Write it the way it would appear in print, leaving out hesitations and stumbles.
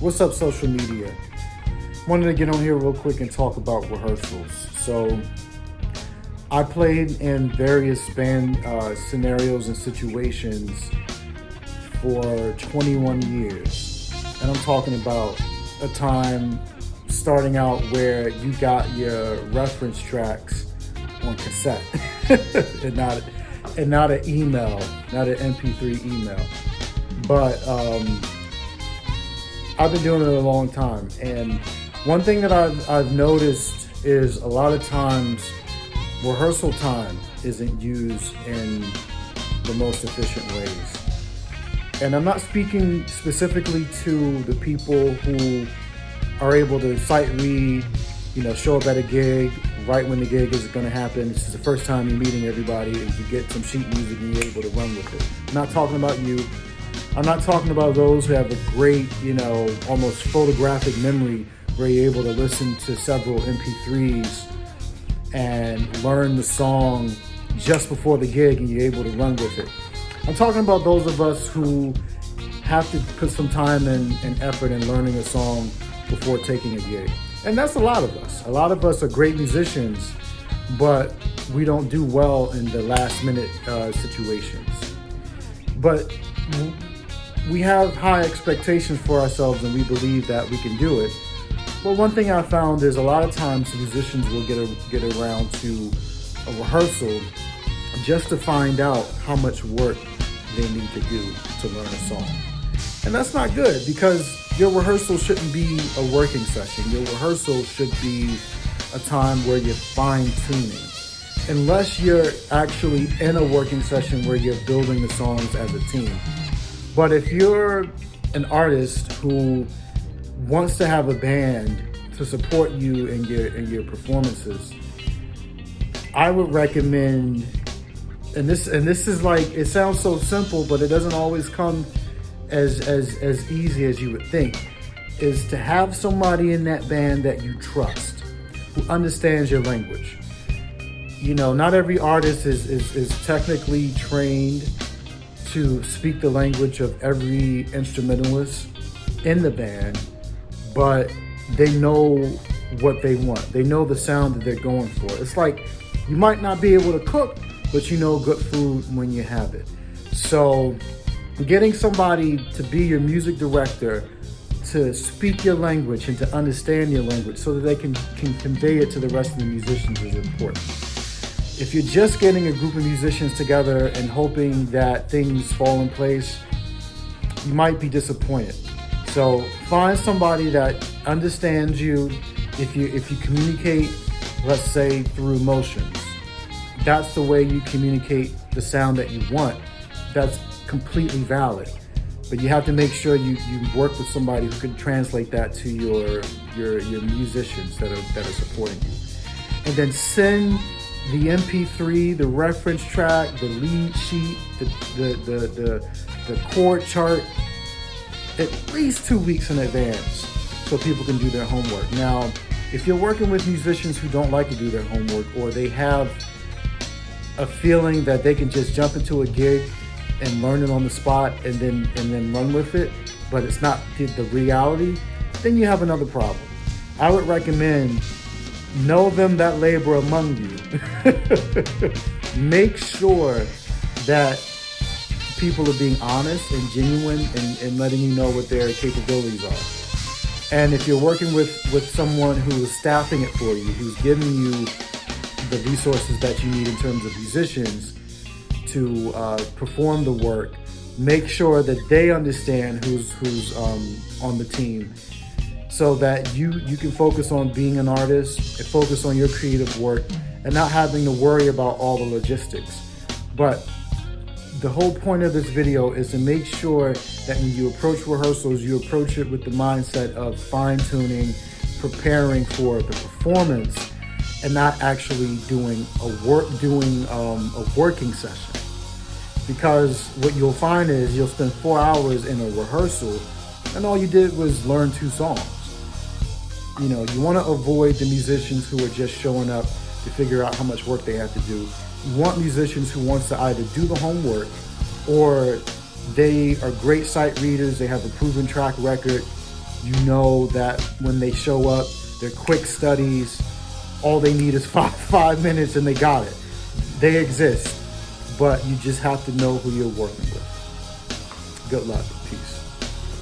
What's up, social media? Wanted to get on here real quick and talk about rehearsals. So I played in various band scenarios and situations for 21 years. And I'm talking about a time starting out where you got your reference tracks on cassette and not an email, not an MP3 email. But I've been doing it a long time, and one thing that I've noticed is a lot of times rehearsal time isn't used in the most efficient ways. And I'm not speaking specifically to the people who are able to sight read, show up at a gig right when the gig is going to happen. This is the first time you're meeting everybody and you get some sheet music and you're able to run with it. I'm not talking about you. I'm not talking about those who have a great, almost photographic memory where you're able to listen to several MP3s and learn the song just before the gig and you're able to run with it. I'm talking about those of us who have to put some time and effort in learning a song before taking a gig. And that's a lot of us. A lot of us are great musicians, but we don't do well in the last minute situations. But we have high expectations for ourselves and we believe that we can do it. But one thing I found is a lot of times musicians will get around to a rehearsal just to find out how much work they need to do to learn a song. And that's not good, because your rehearsal shouldn't be a working session. Your rehearsal should be a time where you're fine-tuning. Unless you're actually in a working session where you're building the songs as a team. But if you're an artist who wants to have a band to support you in your performances, I would recommend, and this is like, it sounds so simple, but it doesn't always come as easy as you would think, is to have somebody in that band that you trust, who understands your language. Not every artist is technically trained to speak the language of every instrumentalist in the band, but they know what they want. They know the sound that they're going for. It's like, you might not be able to cook, but you know good food when you have it. So getting somebody to be your music director, to speak your language and to understand your language so that they can convey it to the rest of the musicians is important. If you're just getting a group of musicians together and hoping that things fall in place, you might be disappointed. So find somebody that understands you. If you communicate, let's say through emotions, that's the way you communicate the sound that you want. That's completely valid. But you have to make sure you work with somebody who can translate that to your musicians that are supporting you. And then send the MP3, the reference track, the lead sheet, the chord chart at least 2 weeks in advance so people can do their homework. Now, if you're working with musicians who don't like to do their homework, or they have a feeling that they can just jump into a gig and learn it on the spot and then run with it, but it's not the reality, then you have another problem. I would recommend know them that labor among you. Make sure that people are being honest and genuine and letting you know what their capabilities are. And if you're working with someone who is staffing it for you, who's giving you the resources that you need in terms of musicians to perform the work, make sure that they understand who's on the team, so that you can focus on being an artist and focus on your creative work and not having to worry about all the logistics. But the whole point of this video is to make sure that when you approach rehearsals, you approach it with the mindset of fine-tuning, preparing for the performance, and not actually doing a working session. Because what you'll find is you'll spend 4 hours in a rehearsal and all you did was learn 2 songs. You want to avoid the musicians who are just showing up to figure out how much work they have to do. You want musicians who wants to either do the homework, or they are great sight readers, they have a proven track record, You know that when they show up, they're quick studies. All they need is five minutes and they got it. They exist, but you just have to know who you're working with. Good luck. Peace.